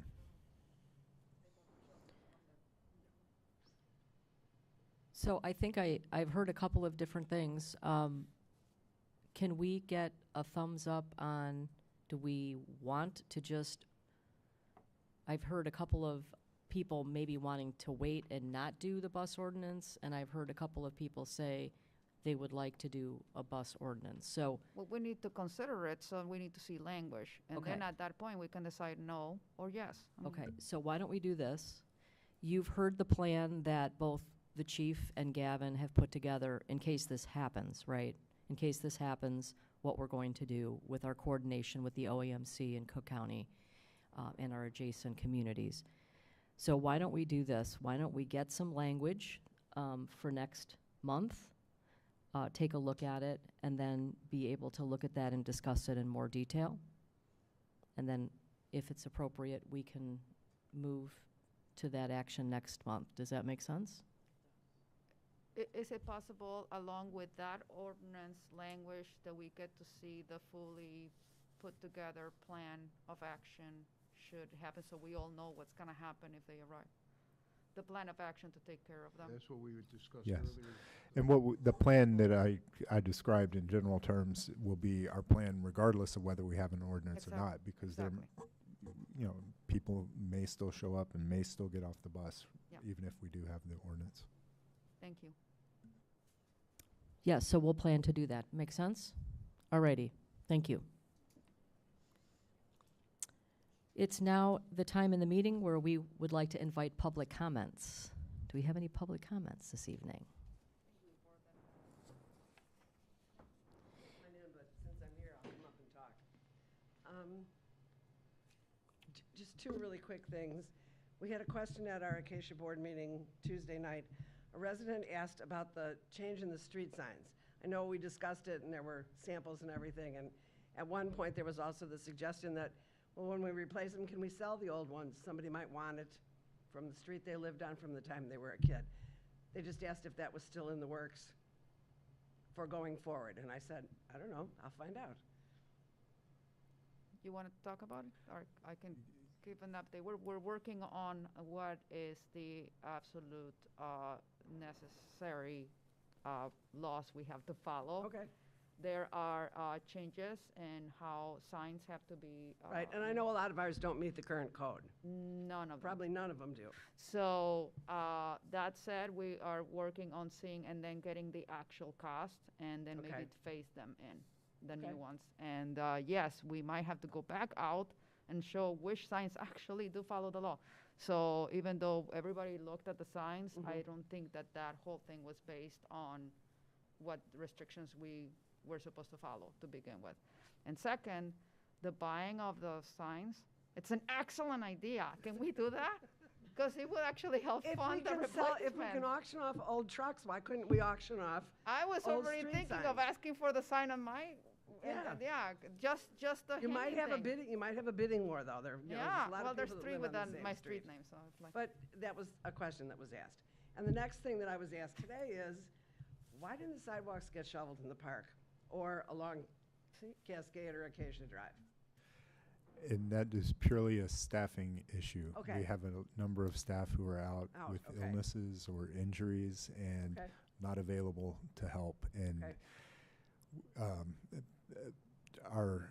So I think I've heard a couple of different things. Can we get a thumbs up on, do we want to just, I've heard a couple of people maybe wanting to wait and not do the bus ordinance, and I've heard a couple of people say they would like to do a bus ordinance. So Well, we need to consider it, so we need to see language. And then Okay. at that point, we can decide no or yes. I mean, okay, so why don't we do this? You've heard the plan that both the chief and Gavin have put together in case this happens, right? In case this happens, what we're going to do with our coordination with the OEMC in Cook County and our adjacent communities. So why don't we do this? Why don't we get some language for next month, take a look at it, and then be able to look at that and discuss it in more detail? And then if it's appropriate, we can move to that action next month. Does that make sense? Is it possible, along with that ordinance language, that we get to see the fully put-together plan of action should happen, so we all know what's going to happen if they arrive? The plan of action to take care of them. That's what we would discuss Yes. earlier. And the plan that I described in general terms will be our plan regardless of whether we have an ordinance or not, because there, people may still show up and may still get off the bus, Yeah. even if we do have the ordinance. Thank you. Yes, so we'll plan to do that. Make sense? Alrighty, thank you. It's now the time in the meeting where we would like to invite public comments. Do we have any public comments this evening? But since I'm here, I'll come up and talk. Just two really quick things. We had a question at our Acacia board meeting Tuesday night A resident asked about the change in the street signs. I know we discussed it and there were samples and everything, and at one point there was also the suggestion that, well, when we replace them, can we sell the old ones? Somebody might want it from the street they lived on from the time they were a kid. They just asked if that was still in the works for going forward, and I said, I don't know, I'll find out. You want to talk about it, or I can give an update? We're working on what is the absolute necessary laws we have to follow. Okay. There are changes in how signs have to be. Right, and I know a lot of ours don't meet the current code. None of them. Probably none of them do. So that said, we are working on seeing and then getting the actual cost and then Okay. maybe phase them in, the Okay. new ones. And yes, we might have to go back out and show which signs actually do follow the law. So even though everybody looked at the signs, I don't think that that whole thing was based on what restrictions we were supposed to follow to begin with. And second, the buying of the signs, it's an excellent idea. Can we do that? Because it would actually help fund the replacement. If we can auction off old trucks, why couldn't we auction off? I was old already street thinking of signs? asking for the sign on my, just the You might have a hanging thing. bidding, you might have a bidding war, though. There, you know, Yeah, there's a lot well, of there's people that three live with on the same my street name, so it's like. But that was a question that was asked. And the next thing that I was asked today is, why didn't the sidewalks get shoveled in the park or along Cascade or Acacia Drive? And that is purely a staffing issue. Okay. We have a number of staff who are out Out, with okay. illnesses or injuries and Okay. not available to help. And Okay. Our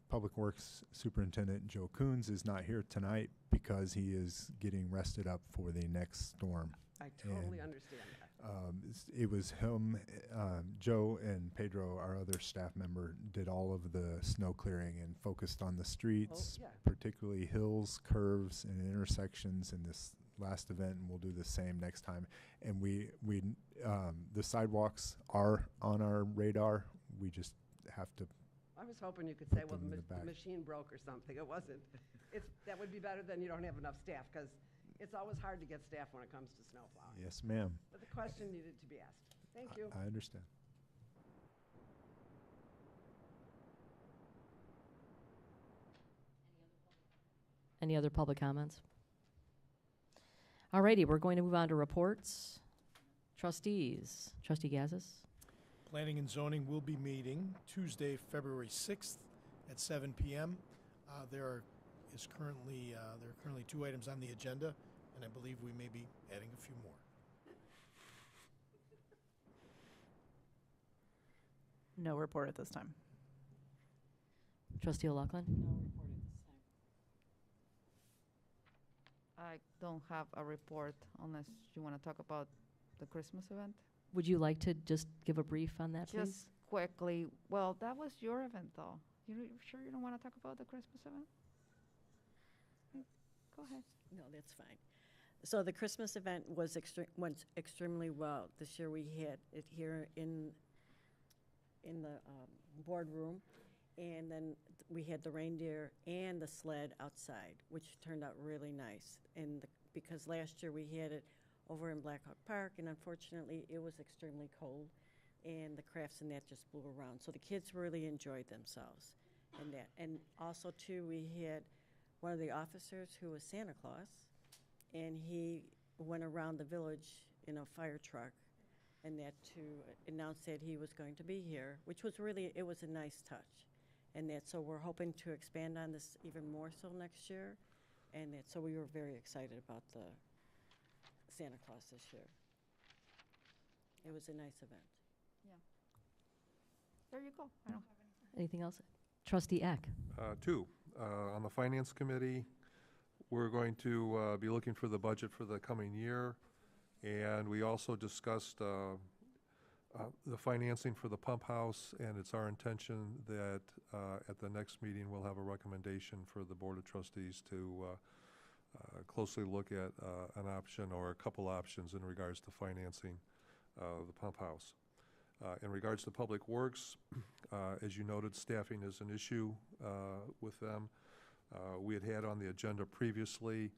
Public Works Superintendent, Joe Coons, is not here tonight because he is getting rested up for the next storm. I totally And, understand that. It was him, Joe and Pedro, our other staff member, did all of the snow clearing and focused on the streets, yeah. particularly hills, curves, and intersections in this last event, and we'll do the same next time. And the sidewalks are on our radar. We just have to. I was hoping you could say, Put well, them in the the back. machine broke or something. It wasn't. That would be better than you don't have enough staff, because it's always hard to get staff when it comes to snow plowing. Yes, ma'am. But the question needed to be asked. Thank you. I understand. Any other public comments? Alrighty, we're going to move on to reports. Trustees, Trustee Gazis. Planning and zoning will be meeting Tuesday, February 6th at 7 p.m. There are currently 2 items on the agenda, and I believe we may be adding a few more. No report at this time. Trustee O'Loughlin. I don't have a report unless you want to talk about the Christmas event. Would you like to just give a brief on that, please? Just quickly, well, that was your event, though. You sure you don't want to talk about the Christmas event? Go ahead. No, that's fine. So the Christmas event went extremely well. This year we had it here in the boardroom, and then we had the reindeer and the sled outside, which turned out really nice. And because last year we had it over in Blackhawk Park, and unfortunately it was extremely cold, and the crafts and that just blew around. So the kids really enjoyed themselves, and that. And also too, we had one of the officers who was Santa Claus, and he went around the village in a fire truck, and that to announce that he was going to be here, which was really, it was a nice touch. And that, so we're hoping to expand on this even more so next year, and that, so we were very excited about the Santa Claus this year. It was a nice event. There you go. I don't have Anything else? Trustee Eck. Two, on the Finance Committee, we're going to be looking for the budget for the coming year, and we also discussed the financing for the pump house, and it's our intention that at the next meeting, we'll have a recommendation for the Board of Trustees to closely look at an option or a couple options in regards to financing the pump house. In regards to Public Works, as you noted, staffing is an issue with them. We had on the agenda previously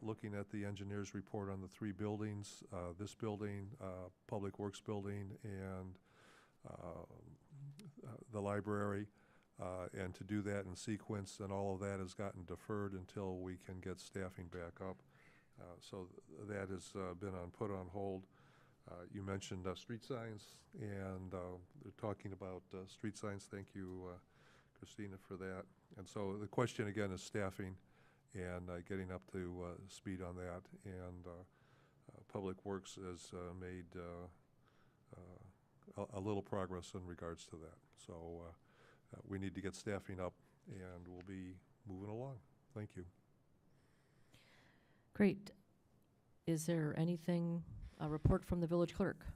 looking at the engineer's report on the 3 buildings, this building, Public Works building, and the library, and to do that in sequence, and all of that has gotten deferred until we can get staffing back up. So that has been put on hold. You mentioned street signs, and they're talking about street signs. Thank you, Christina, for that. And so the question again is staffing and getting up to speed on that. And Public Works has made a little progress in regards to that. So we need to get staffing up, and we'll be moving along. Thank you. Great. Is there anything, a report from the village clerk?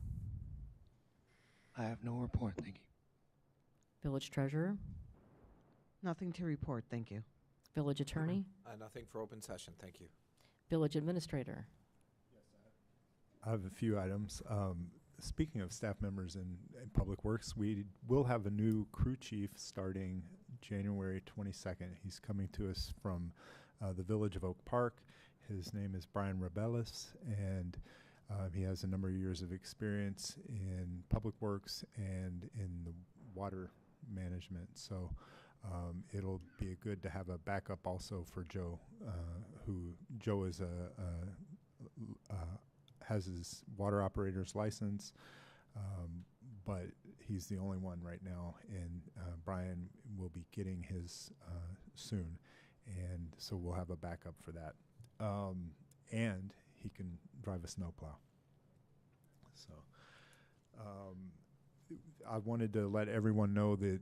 I have no report, thank you. Village treasurer? Nothing to report, thank you. Village attorney? Nothing for open session, thank you. Village administrator? I have a few items. Speaking of staff members in Public Works, we will have a new crew chief starting January 22nd. He's coming to us from the village of Oak Park. His name is Brian Rebellis, and he has a number of years of experience in Public Works and in the water management. So it'll be good to have a backup also for Joe, Joe is has his water operator's license, but he's the only one right now, and Brian will be getting his soon, and so we'll have a backup for that. And he can drive a snowplow. So I wanted to let everyone know that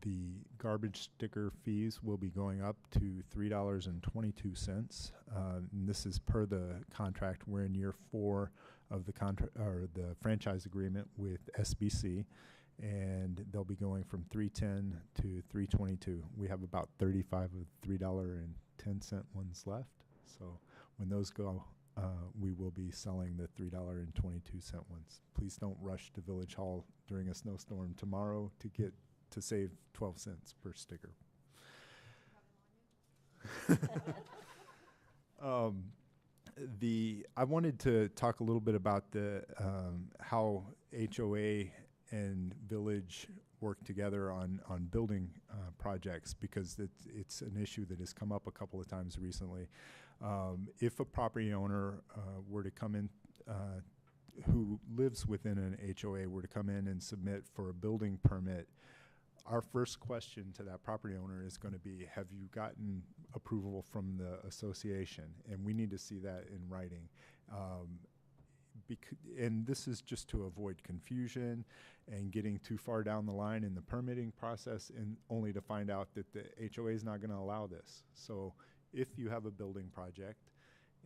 the garbage sticker fees will be going up to $3.22. And this is per the contract. We're in year 4 of the contract or the franchise agreement with SBC, and they'll be going from $3.10 to $3.22. We have about 35 of $3.10 ones left. So when those go, we will be selling the $3.22 ones. Please don't rush to Village Hall during a snowstorm tomorrow to save 12 cents per sticker. I wanted to talk a little bit about the how HOA and Village work together on building projects, because it's an issue that has come up a couple of times recently. If a property owner were to come in, who lives within an HOA, were to come in and submit for a building permit, our first question to that property owner is going to be, have you gotten approval from the association? And we need to see that in writing. And this is just to avoid confusion and getting too far down the line in the permitting process, and only to find out that the HOA is not going to allow this. So if you have a building project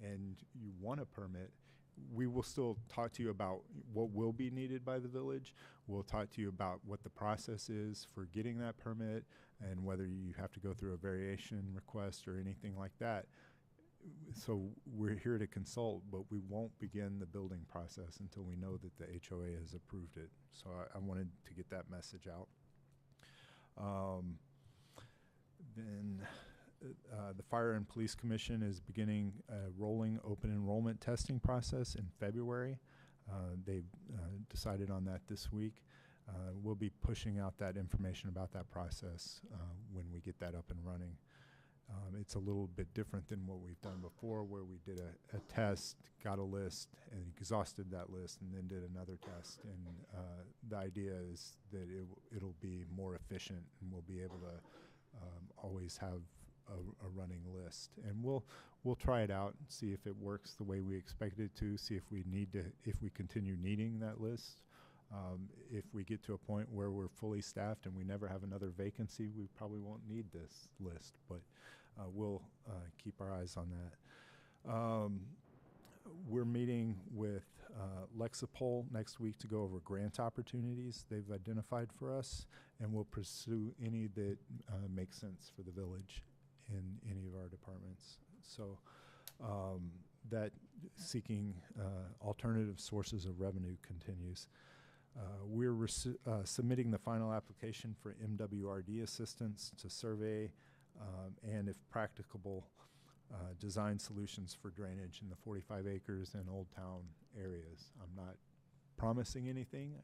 and you want a permit, we will still talk to you about what will be needed by the village. We'll talk to you about what the process is for getting that permit and whether you have to go through a variation request or anything like that. So we're here to consult, but we won't begin the building process until we know that the HOA has approved it. So I wanted to get that message out. Then the Fire and Police Commission is beginning a rolling open enrollment testing process in February. They've decided on that this week. We'll be pushing out that information about that process when we get that up and running. It's a little bit different than what we've done before, where we did a test, got a list, and exhausted that list, and then did another test. And the idea is that it'll be more efficient, and we'll be able to always have a running list. And we'll try it out and see if it works the way we expect it to, see if we continue needing that list. If we get to a point where we're fully staffed and we never have another vacancy, we probably won't need this list, but we'll keep our eyes on that. We're meeting with Lexipol next week to go over grant opportunities they've identified for us, and we'll pursue any that make sense for the village in any of our departments. So that seeking alternative sources of revenue continues. We're submitting the final application for MWRD assistance to survey and, if practicable, design solutions for drainage in the 45 acres and Old Town areas. I'm not promising anything,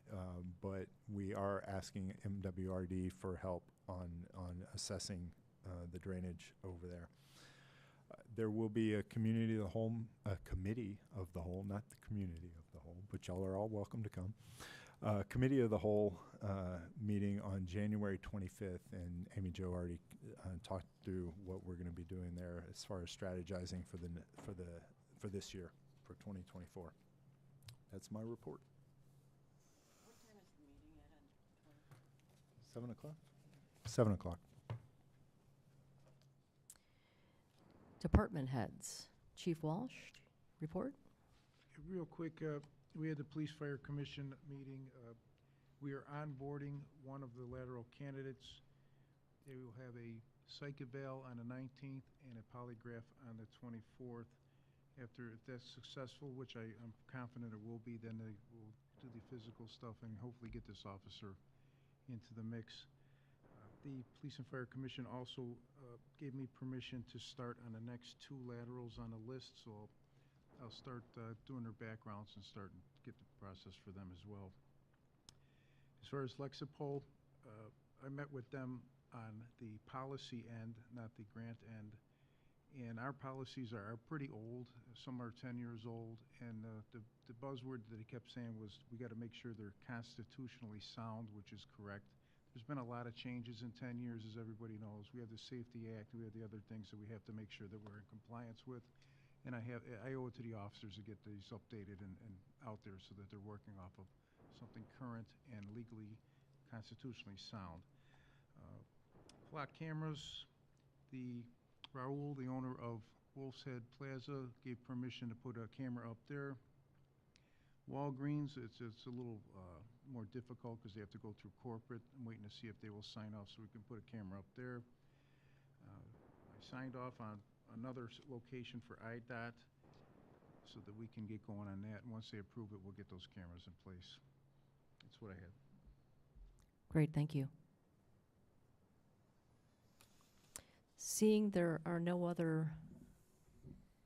but we are asking MWRD for help on assessing the drainage over there. There will be a committee of the whole, not the community of the whole, but y'all are all welcome to come. Committee of the whole meeting on January 25th, and Amy Jo already talked through what we're going to be doing there as far as strategizing for this year, for 2024. That's my report. What time is the meeting at on 7 o'clock? 7 o'clock. Department heads. Chief Walsh, report. Real quick, we had the Police Fire Commission meeting. We are onboarding one of the lateral candidates. They will have a psych eval on the 19th and a polygraph on the 24th. If that's successful, which I'm confident it will be, then they will do the physical stuff and hopefully get this officer into the mix. The Police and Fire Commission also gave me permission to start on the next 2 laterals on the list, so I'll start doing their backgrounds and start and get the process for them as well. As far as Lexipol, I met with them on the policy end, not the grant end, and our policies are pretty old. Some are 10 years old, and the buzzword that he kept saying was we got to make sure they're constitutionally sound, which is correct. There's been a lot of changes in 10 years, as everybody knows. We have the Safety Act, we have the other things that we have to make sure that we're in compliance with. And I owe it to the officers to get these updated and out there so that they're working off of something current and legally, constitutionally sound. Flock cameras, Raul, the owner of Wolf's Head Plaza, gave permission to put a camera up there. Walgreens, it's a little more difficult because they have to go through corporate. I'm waiting to see if they will sign off so we can put a camera up there. I signed off on another location for IDOT so that we can get going on that. And once they approve it, we'll get those cameras in place. That's what I had. Great, thank you. Seeing there are no other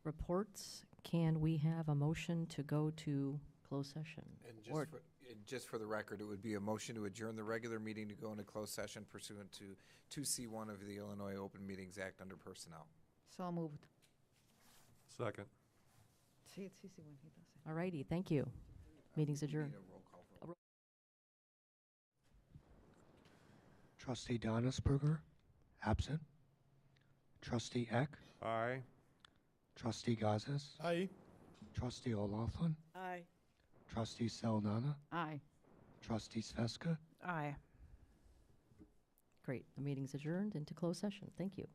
reports, can we have a motion to go to closed session? And just for the record, it would be a motion to adjourn the regular meeting to go into closed session pursuant to 2C1 of the Illinois Open Meetings Act under personnel. So moved. Second. See, it's easy when he does it. All righty, thank you. Meeting's We need adjourned. a roll call vote. Trustee Donnisberger, absent. Trustee Eck, Aye. Trustee Gazis, Aye. Trustee O'Laughlin, Aye. Trustee Saldana, Aye. Trustee Sveska. Aye. Great, the meeting's adjourned into closed session. Thank you.